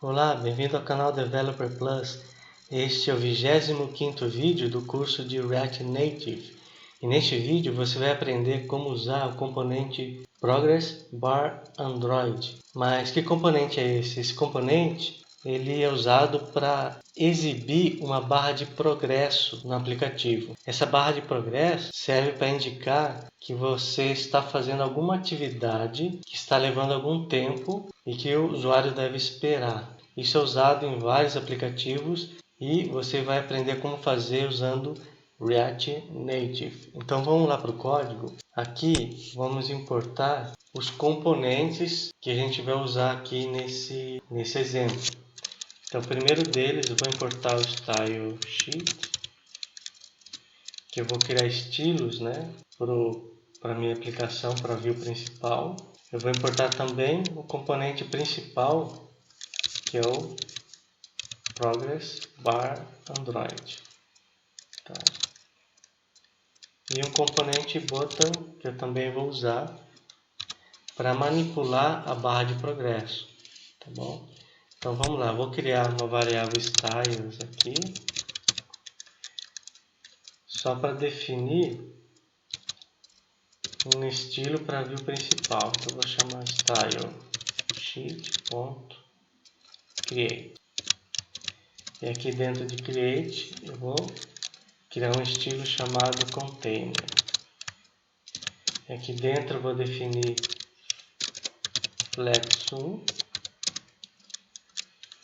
Olá, bem-vindo ao canal Developer Plus. Este é o 25º vídeo do curso de React Native. E neste vídeo você vai aprender como usar o componente Progress Bar Android. Mas que componente é esse? Esse componente ele é usado para exibir uma barra de progresso no aplicativo. Essa barra de progresso serve para indicar que você está fazendo alguma atividade que está levando algum tempo e que o usuário deve esperar. Isso é usado em vários aplicativos e você vai aprender como fazer usando React Native. Então vamos lá para o código. Aqui vamos importar os componentes que a gente vai usar aqui nesse exemplo. Então o primeiro deles eu vou importar o Style Sheet, que eu vou criar estilos, para a minha aplicação, para a view principal. Eu vou importar também o componente principal, que é o Progress Bar Android. Tá. E um componente Button, que eu também vou usar para manipular a barra de progresso. Tá bom? Então vamos lá, vou criar uma variável styles aqui, só para definir um estilo para a view principal. Então eu vou chamar style sheet.create. E aqui dentro de create eu vou criar um estilo chamado container. E aqui dentro eu vou definir flex1,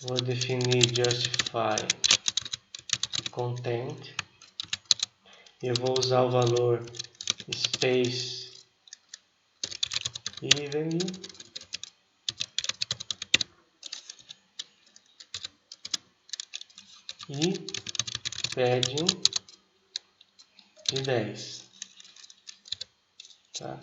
vou definir justify content, eu vou usar o valor space evenly e padding de 10. Tá?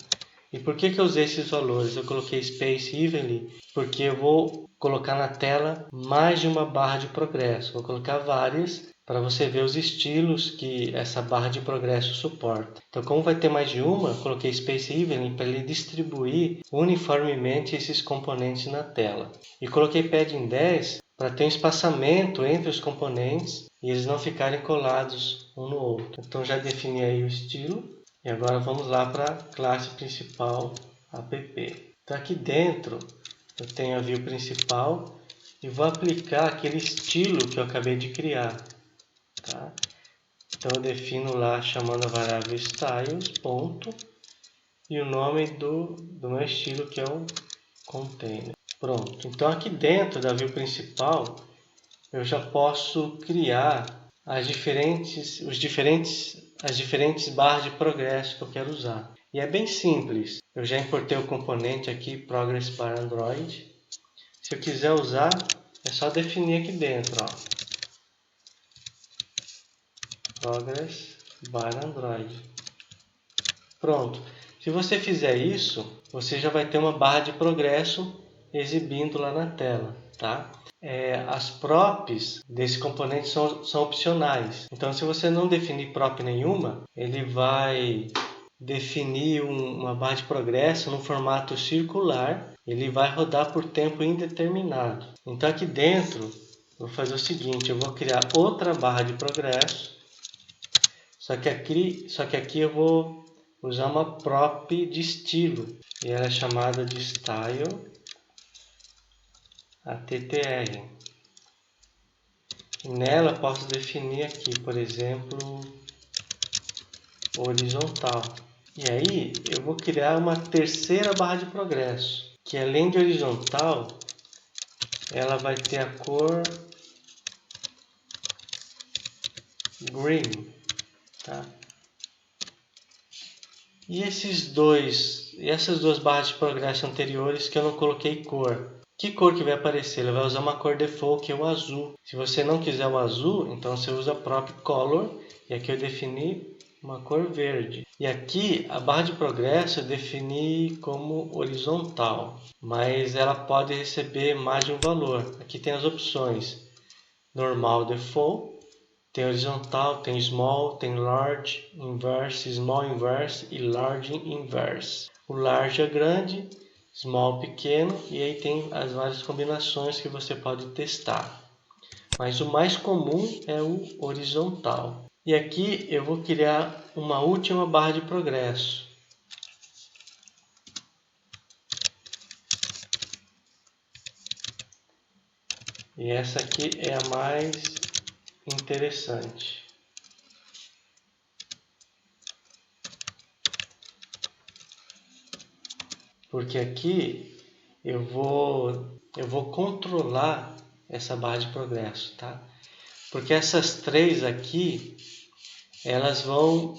E por que eu usei esses valores? Eu coloquei space evenly porque eu vou colocar na tela mais de uma barra de progresso. Vou colocar várias para você ver os estilos que essa barra de progresso suporta. Então, como vai ter mais de uma, eu coloquei space evenly para ele distribuir uniformemente esses componentes na tela. E coloquei padding 10 para ter um espaçamento entre os componentes e eles não ficarem colados um no outro. Então, já defini aí o estilo. E agora vamos lá para a classe principal app. Então aqui dentro eu tenho a view principal e vou aplicar aquele estilo que eu acabei de criar. Tá? Então eu defino lá chamando a variável styles, ponto, e o nome do meu estilo que é o container. Pronto. Então aqui dentro da view principal eu já posso criar as diferentes barras de progresso que eu quero usar. E é bem simples. Eu já importei o componente aqui, Progress Bar Android. Se eu quiser usar, é só definir aqui dentro. Ó. Progress Bar Android. Pronto. Se você fizer isso, você já vai ter uma barra de progresso exibindo lá na tela. Tá? As props desse componente são opcionais. Então, se você não definir prop nenhuma, ele vai definir uma barra de progresso no formato circular. Ele vai rodar por tempo indeterminado. Então, aqui dentro, eu vou fazer o seguinte. Eu vou criar outra barra de progresso. Só que aqui eu vou usar uma prop de estilo. E ela é chamada de style attr. Nela posso definir aqui, por exemplo, horizontal. E aí eu vou criar uma terceira barra de progresso, que além de horizontal, ela vai ter a cor green. Tá? E essas duas barras de progresso anteriores que eu não coloquei cor. Que cor que vai aparecer? Ela vai usar uma cor default, que é o azul. Se você não quiser o azul, então você usa prop color. E aqui eu defini uma cor verde. E aqui a barra de progresso eu defini como horizontal. Mas ela pode receber mais de um valor. Aqui tem as opções. Normal default. Tem horizontal, tem small, tem large, inverse, small inverse e large inverse. O large é grande. small pequeno, e aí tem as várias combinações que você pode testar. Mas o mais comum é o horizontal. E aqui eu vou criar uma última barra de progresso. E essa aqui é a mais interessante. Porque aqui eu vou controlar essa barra de progresso, tá? Porque essas três aqui,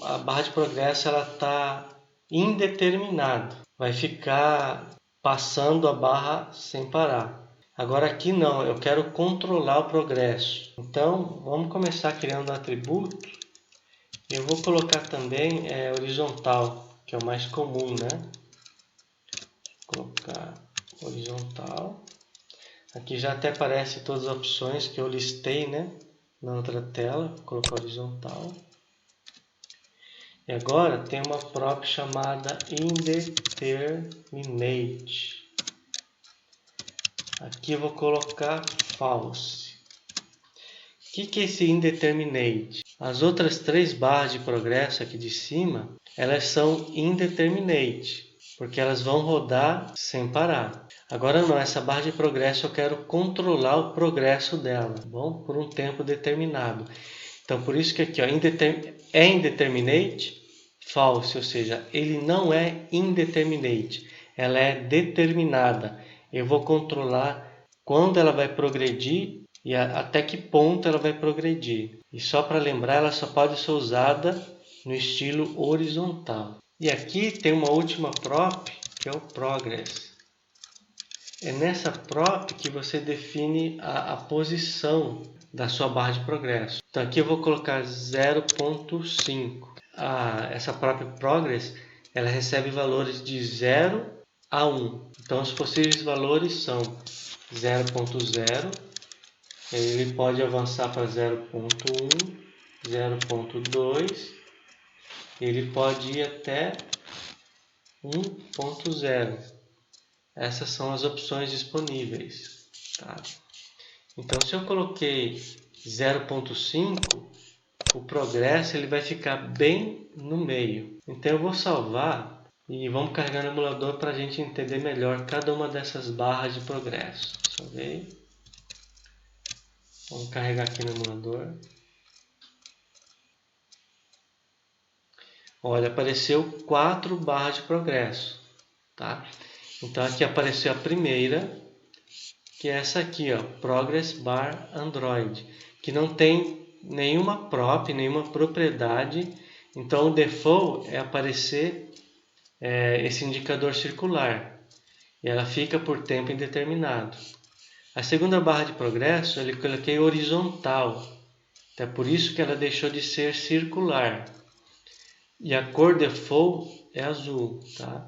a barra de progresso ela tá indeterminada. Vai ficar passando a barra sem parar. Agora aqui não, eu quero controlar o progresso. Então, vamos começar criando um atributo. Eu vou colocar também horizontal, que é o mais comum, né? Vou colocar horizontal. Aqui já até aparece todas as opções que eu listei, né? Na outra tela, vou colocar horizontal. E agora tem uma prop chamada indeterminate. Aqui eu vou colocar false. O que é esse indeterminate? As outras três barras de progresso aqui de cima, elas são indeterminate, porque elas vão rodar sem parar. Agora não, essa barra de progresso eu quero controlar o progresso dela, tá bom? Por um tempo determinado. Então por isso que aqui ó, é indeterminate, false, ou seja, ele não é indeterminate, ela é determinada. Eu vou controlar quando ela vai progredir e até que ponto ela vai progredir. E só para lembrar, ela só pode ser usada no estilo horizontal. E aqui tem uma última prop, que é o progress. É nessa prop que você define a posição da sua barra de progresso. Então aqui eu vou colocar 0.5. Essa prop progress ela recebe valores de 0 a 1. Então os possíveis valores são 0.0, ele pode avançar para 0.1, 0.2, ele pode ir até 1.0. Essas são as opções disponíveis. Tá? Então, se eu coloquei 0.5, o progresso ele vai ficar bem no meio. Então, eu vou salvar e vamos carregar no emulador para a gente entender melhor cada uma dessas barras de progresso. Salvei. Vamos carregar aqui no emulador. Olha, apareceu 4 barras de progresso. Tá? Então, aqui apareceu a primeira, que é essa aqui, ó, Progress Bar Android, que não tem nenhuma prop, nenhuma propriedade. Então, o default é aparecer esse indicador circular. E ela fica por tempo indeterminado. A segunda barra de progresso, eu coloquei horizontal. Então, é por isso que ela deixou de ser circular. E a cor default é azul. Tá?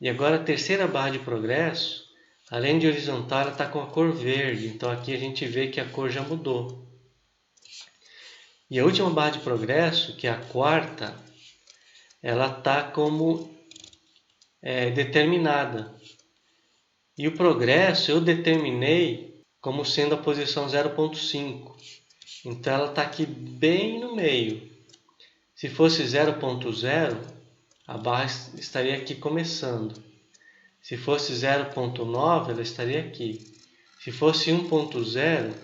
E agora a terceira barra de progresso, além de horizontal, ela está com a cor verde. Então aqui a gente vê que a cor já mudou. E a última barra de progresso, que é a quarta, ela está como determinada. E o progresso eu determinei como sendo a posição 0.5. Então ela está aqui bem no meio. Se fosse 0.0, a barra estaria aqui começando. Se fosse 0.9, ela estaria aqui. Se fosse 1.0,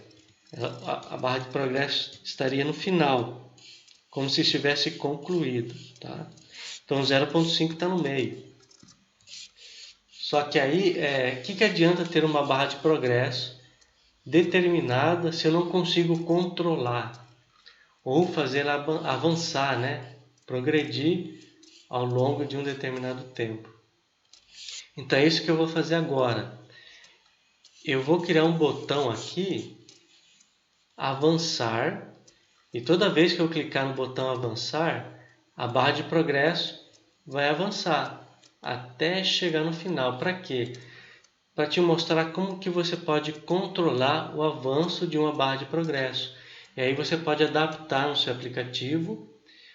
a barra de progresso estaria no final, como se estivesse concluído. Tá? Então 0.5 está no meio. Só que aí, que adianta ter uma barra de progresso determinada se eu não consigo controlar ou fazer ela avançar, né? Progredir ao longo de um determinado tempo. Então é isso que eu vou fazer agora. Eu vou criar um botão aqui, avançar, e toda vez que eu clicar no botão avançar, a barra de progresso vai avançar até chegar no final. Para quê? Para te mostrar como que você pode controlar o avanço de uma barra de progresso. E aí você pode adaptar no seu aplicativo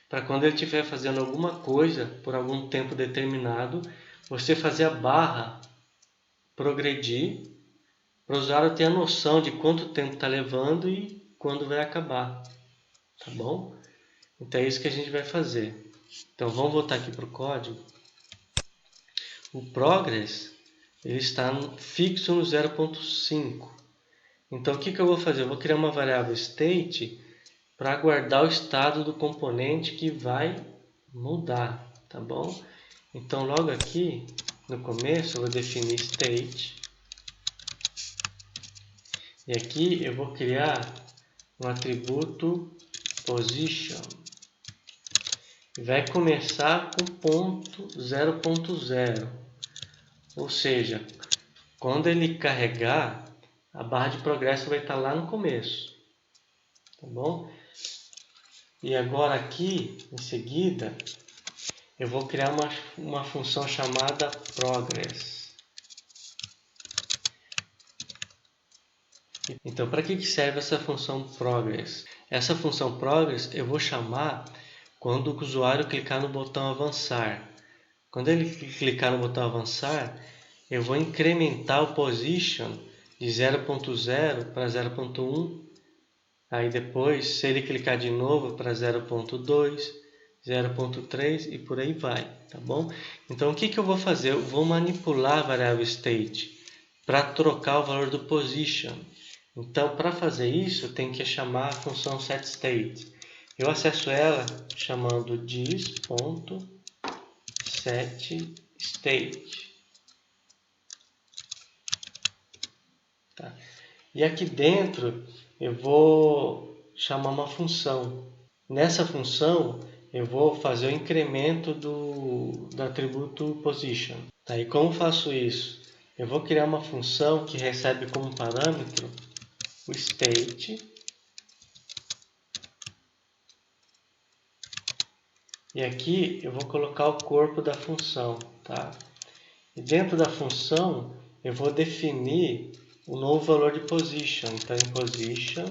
para quando ele estiver fazendo alguma coisa por algum tempo determinado, você fazer a barra progredir, para o usuário ter a noção de quanto tempo está levando e quando vai acabar, tá bom? Então é isso que a gente vai fazer. Então vamos voltar aqui para o código. O progress ele está fixo no 0.5. Então o que eu vou fazer? Eu vou criar uma variável state para guardar o estado do componente que vai mudar, tá bom? Então logo aqui no começo eu vou definir state. E aqui eu vou criar um atributo position. Vai começar com ponto 0.0. Ou seja, quando ele carregar, a barra de progresso vai estar lá no começo. Tá bom? E agora aqui, em seguida, eu vou criar uma função chamada progress. Então, para que serve essa função progress? Essa função progress eu vou chamar quando o usuário clicar no botão avançar. Quando ele clicar no botão avançar, eu vou incrementar o position de 0.0 para 0.1. Aí depois, se ele clicar de novo para 0.2, 0.3 e por aí vai, tá bom? Então o que eu vou fazer? Eu vou manipular a variável state para trocar o valor do position. Então, para fazer isso, eu tenho que chamar a função setState. Eu acesso ela chamando this.setState. Tá? E aqui dentro eu vou chamar uma função. Nessa função eu vou fazer o incremento do atributo position. Tá? E como faço isso? Eu vou criar uma função que recebe como parâmetro o state e aqui eu vou colocar o corpo da função, tá? E dentro da função eu vou definir o novo valor de position. Então em position,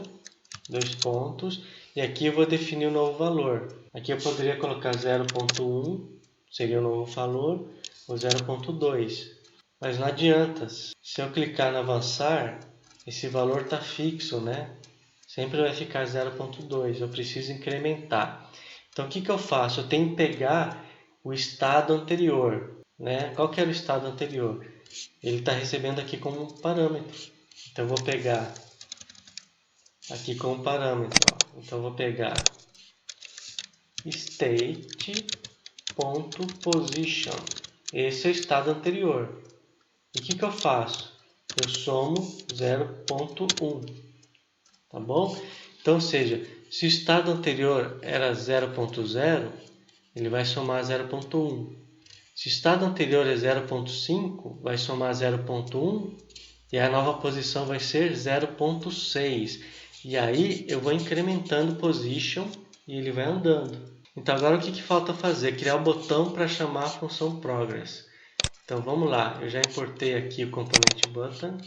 dois pontos, e aqui eu vou definir o novo valor. Aqui eu poderia colocar 0.1, seria o novo valor, ou 0.2. Mas não adianta, se eu clicar no avançar, esse valor está fixo, né? Sempre vai ficar 0.2, eu preciso incrementar. Então o que eu faço? Eu tenho que pegar o estado anterior, né? Qual que era o estado anterior? Ele está recebendo aqui como um parâmetro. Então eu vou pegar aqui como parâmetro. Ó. Então eu vou pegar state.position. Esse é o estado anterior. E o que eu faço? Eu somo 0.1. Tá bom? Então, ou seja, se o estado anterior era 0.0, ele vai somar 0.1. Se o estado anterior é 0.5, vai somar 0.1 e a nova posição vai ser 0.6. E aí eu vou incrementando position e ele vai andando. Então agora o que falta fazer? Criar o botão para chamar a função progress. Então vamos lá, eu já importei aqui o componente button.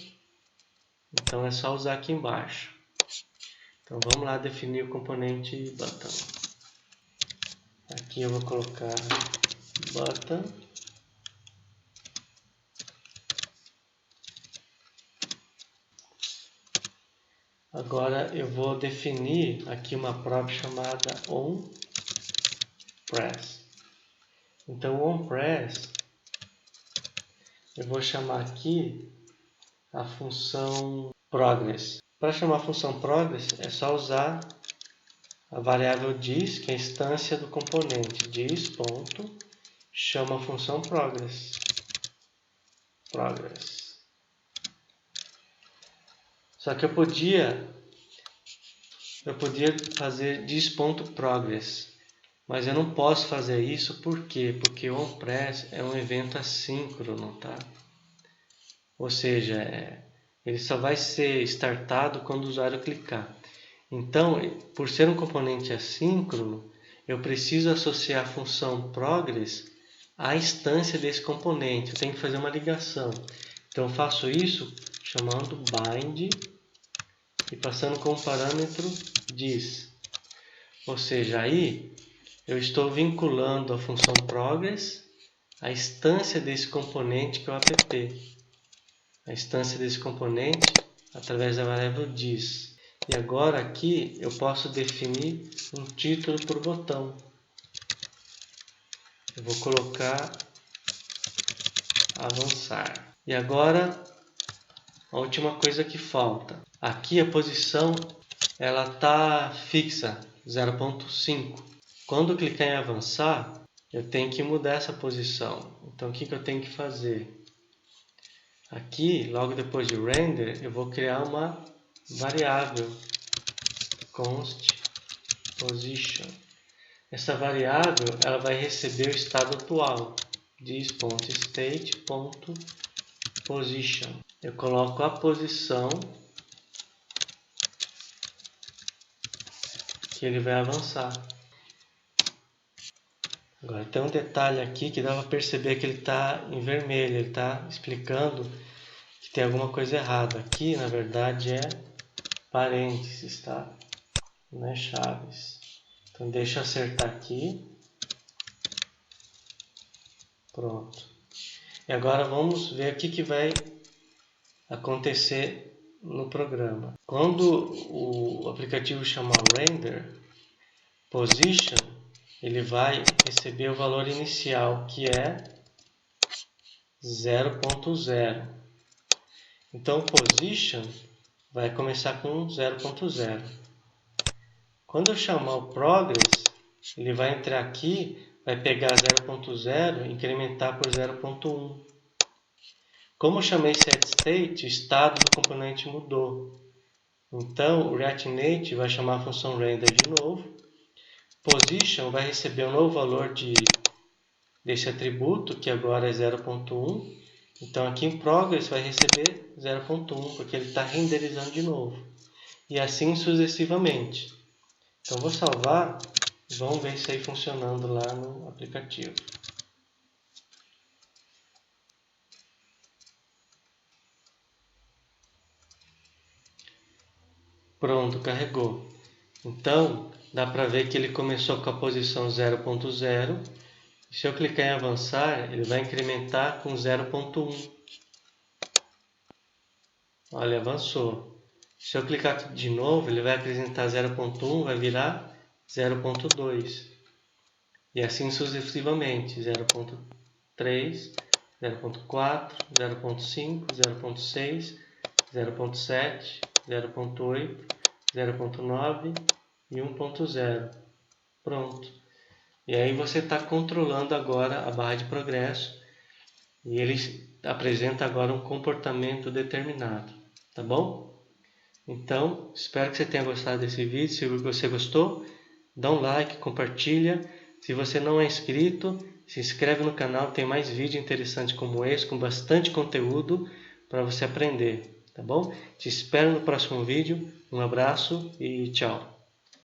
Então é só usar aqui embaixo. Então vamos lá definir o componente button. Aqui eu vou colocar button. Agora eu vou definir aqui uma prop chamada onPress. Então o onPress eu vou chamar aqui a função progress. Para chamar a função progress é só usar a variável dis, que é a instância do componente, dis. Chama a função progress. Só que eu podia fazer dis.progress, mas eu não posso fazer isso, por quê? Porque o onPress é um evento assíncrono, tá? Ou seja, ele só vai ser startado quando o usuário clicar. Então, por ser um componente assíncrono, eu preciso associar a função progress à instância desse componente. Eu tenho que fazer uma ligação. Então, eu faço isso chamando bind e passando como parâmetro dis. Ou seja, aí eu estou vinculando a função progress à instância desse componente que é o app. a instância desse componente através da variável dis. E agora aqui eu posso definir um título por botão. Eu vou colocar avançar. E agora a última coisa que falta. Aqui a posição ela está fixa, 0.5. Quando eu clicar em avançar, eu tenho que mudar essa posição. Então o que eu tenho que fazer? Aqui, logo depois de render, eu vou criar uma variável const position. Essa variável ela vai receber o estado atual, dis.state.position. Eu coloco a posição que ele vai avançar. Agora tem um detalhe aqui que dá para perceber que ele está em vermelho, ele está explicando que tem alguma coisa errada. Aqui na verdade é parênteses, tá? Não é chaves. Então deixa eu acertar aqui. Pronto. E agora vamos ver o que vai acontecer no programa. Quando o aplicativo chamar render position, ele vai receber o valor inicial, que é 0.0. Então position vai começar com 0.0. Quando eu chamar o progress, ele vai entrar aqui, vai pegar 0.0 e incrementar por 0.1. Como eu chamei setState, o estado do componente mudou. Então o React Native vai chamar a função render de novo. Position vai receber um novo valor desse atributo, que agora é 0.1. Então aqui em progress vai receber 0.1, porque ele está renderizando de novo. E assim sucessivamente. Então vou salvar e vamos ver isso aí funcionando lá no aplicativo. Pronto, carregou. Então dá para ver que ele começou com a posição 0.0. Se eu clicar em avançar, ele vai incrementar com 0.1. Olha, avançou. Se eu clicar de novo, ele vai apresentar 0.1, vai virar 0.2. E assim sucessivamente, 0.3, 0.4, 0.5, 0.6, 0.7, 0.8, 0.9 e 1.0. Pronto. E aí você está controlando agora a barra de progresso e ele apresenta agora um comportamento determinado. Tá bom? Então, espero que você tenha gostado desse vídeo. Se você gostou, dá um like, compartilha. Se você não é inscrito, se inscreve no canal. Tem mais vídeos interessantes como esse, com bastante conteúdo para você aprender. Tá bom? Te espero no próximo vídeo. Um abraço e tchau.